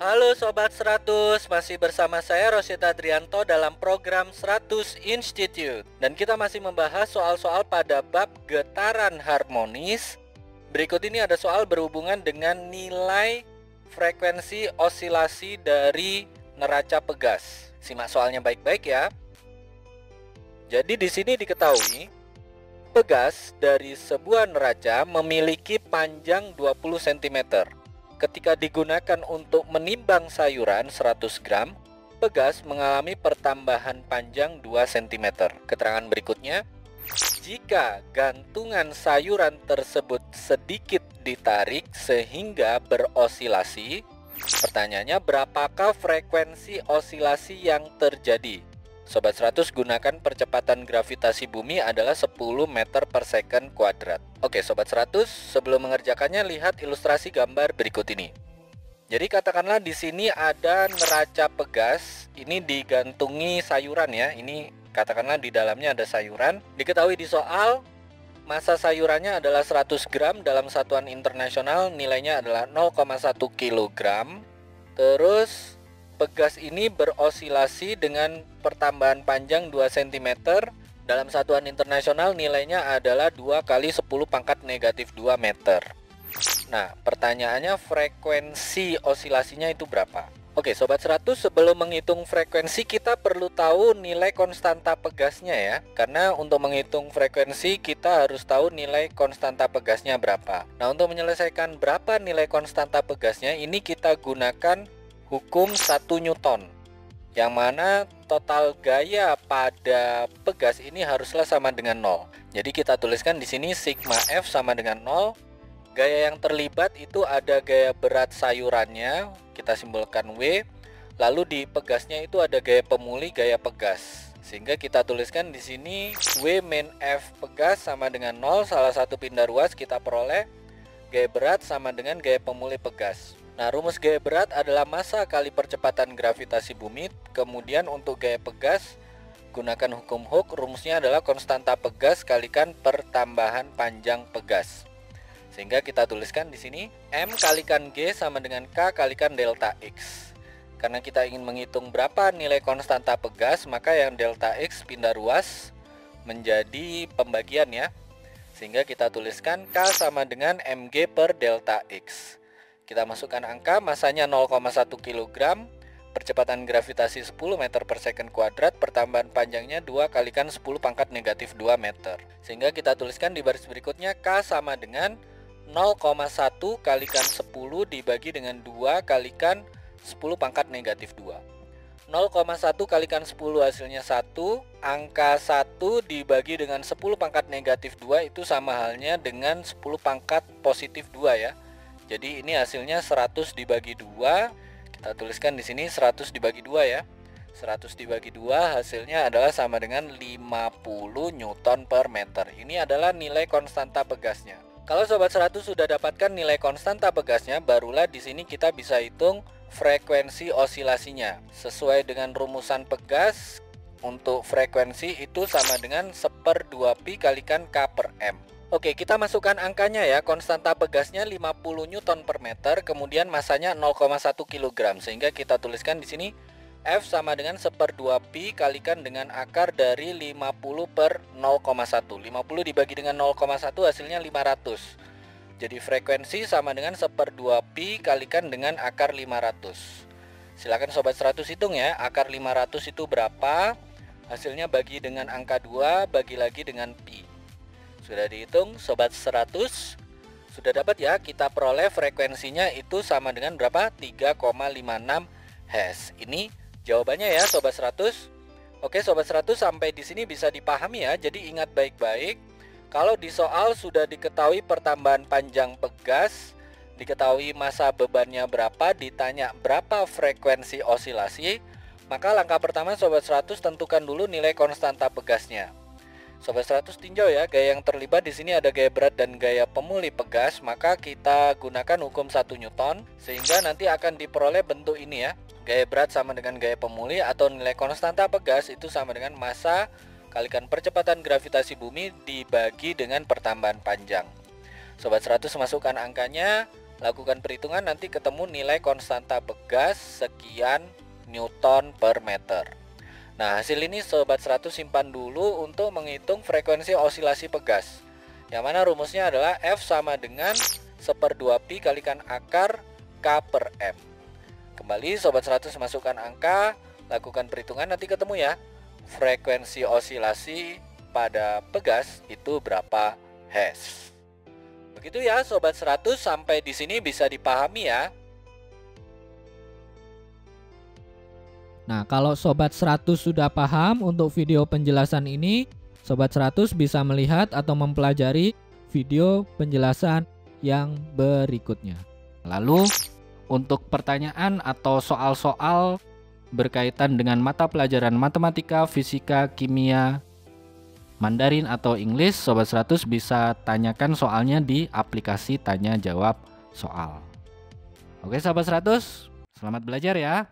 Halo Sobat 100, masih bersama saya Rosyid Adrianto dalam program 100 Institute. Dan kita masih membahas soal-soal pada bab getaran harmonis. Berikut ini ada soal berhubungan dengan nilai frekuensi osilasi dari neraca pegas. Simak soalnya baik-baik ya. Jadi di sini diketahui pegas dari sebuah neraca memiliki panjang 20 cm. Ketika digunakan untuk menimbang sayuran 100 gram, pegas mengalami pertambahan panjang 2 cm. Keterangan berikutnya, jika gantungan sayuran tersebut sedikit ditarik sehingga berosilasi, pertanyaannya berapakah frekuensi osilasi yang terjadi? Sobat 100, gunakan percepatan gravitasi bumi adalah 10 meter per second kuadrat. Oke Sobat 100, sebelum mengerjakannya lihat ilustrasi gambar berikut ini. Jadi katakanlah di sini ada neraca pegas, ini digantungi sayuran ya. Ini katakanlah di dalamnya ada sayuran. Diketahui di soal massa sayurannya adalah 100 gram dalam satuan internasional, nilainya adalah 0,1 kg. Terus pegas ini berosilasi dengan pertambahan panjang 2 cm. Dalam satuan internasional nilainya adalah 2 kali 10 pangkat negatif 2 meter. Nah, pertanyaannya frekuensi osilasinya itu berapa? Oke, Sobat 100, sebelum menghitung frekuensi kita perlu tahu nilai konstanta pegasnya ya. Karena untuk menghitung frekuensi kita harus tahu nilai konstanta pegasnya berapa. Nah, untuk menyelesaikan berapa nilai konstanta pegasnya, ini kita gunakan hukum 1 Newton, yang mana total gaya pada pegas ini haruslah sama dengan 0. Jadi kita tuliskan di sini sigma F sama dengan 0. Gaya yang terlibat itu ada gaya berat sayurannya, kita simbolkan W. Lalu di pegasnya itu ada gaya pemuli, gaya pegas. Sehingga kita tuliskan di sini W min F pegas sama dengan 0. Salah satu pindah ruas kita peroleh gaya berat sama dengan gaya pemuli pegas. Nah, rumus gaya berat adalah massa kali percepatan gravitasi bumi. Kemudian untuk gaya pegas, gunakan hukum Hooke. Rumusnya adalah konstanta pegas kalikan pertambahan panjang pegas. Sehingga kita tuliskan di sini M kalikan G sama dengan K kalikan delta X. Karena kita ingin menghitung berapa nilai konstanta pegas, maka yang delta X pindah ruas menjadi pembagian ya. Sehingga kita tuliskan K sama dengan mg per delta X. Kita masukkan angka, masanya 0,1 kg, percepatan gravitasi 10 meter per second kuadrat, pertambahan panjangnya 2 kalikan 10 pangkat negatif 2 meter. Sehingga kita tuliskan di baris berikutnya K sama dengan 0,1 kalikan 10 dibagi dengan 2 kalikan 10 pangkat negatif 2. 0,1 kalikan 10 hasilnya 1, angka 1 dibagi dengan 10 pangkat negatif 2 itu sama halnya dengan 10 pangkat positif 2 ya. Jadi ini hasilnya 100 dibagi 2. Kita tuliskan di sini 100 dibagi 2 ya. 100 dibagi 2 hasilnya adalah sama dengan 50 Newton per meter. Ini adalah nilai konstanta pegasnya. Kalau Sobat 100 sudah dapatkan nilai konstanta pegasnya, barulah di sini kita bisa hitung frekuensi osilasinya. Sesuai dengan rumusan pegas, untuk frekuensi itu sama dengan 1/2 pi kalikan K per M. Oke, kita masukkan angkanya ya. Konstanta pegasnya 50 Newton per meter, kemudian masanya 0,1 kg. Sehingga kita tuliskan di sini F sama dengan 1/2 pi kalikan dengan akar dari 50 per 0,1. 50 dibagi dengan 0,1 hasilnya 500. Jadi frekuensi sama dengan 1/2 pi kalikan dengan akar 500. Silakan Sobat 100 hitung ya, akar 500 itu berapa? Hasilnya bagi dengan angka 2, bagi lagi dengan pi. Sudah dihitung Sobat 100? Sudah dapat ya, kita peroleh frekuensinya itu sama dengan berapa? 3,56 Hz. Ini jawabannya ya Sobat 100. Oke Sobat 100, sampai di sini bisa dipahami ya. Jadi ingat baik-baik, kalau di soal sudah diketahui pertambahan panjang pegas, diketahui massa bebannya berapa, ditanya berapa frekuensi osilasi, maka langkah pertama Sobat 100 tentukan dulu nilai konstanta pegasnya. Sobat 100 tinjau ya, gaya yang terlibat di sini ada gaya berat dan gaya pemuli pegas, maka kita gunakan hukum 1 Newton sehingga nanti akan diperoleh bentuk ini ya. Gaya berat sama dengan gaya pemuli atau nilai konstanta pegas itu sama dengan massa kalikan percepatan gravitasi bumi dibagi dengan pertambahan panjang. Sobat 100 masukkan angkanya, lakukan perhitungan, nanti ketemu nilai konstanta pegas sekian Newton per meter. Nah, hasil ini Sobat 100 simpan dulu untuk menghitung frekuensi osilasi pegas, yang mana rumusnya adalah F sama dengan 1/2 pi kalikan akar K per M. Kembali Sobat 100 masukkan angka, lakukan perhitungan, nanti ketemu ya frekuensi osilasi pada pegas itu berapa Hz. Begitu ya Sobat 100, sampai di sini bisa dipahami ya. Nah, kalau Sobat 100 sudah paham untuk video penjelasan ini, Sobat 100 bisa melihat atau mempelajari video penjelasan yang berikutnya. Lalu, untuk pertanyaan atau soal-soal berkaitan dengan mata pelajaran matematika, fisika, kimia, Mandarin atau Inggris, Sobat 100 bisa tanyakan soalnya di aplikasi tanya jawab soal. Oke Sobat 100, selamat belajar ya.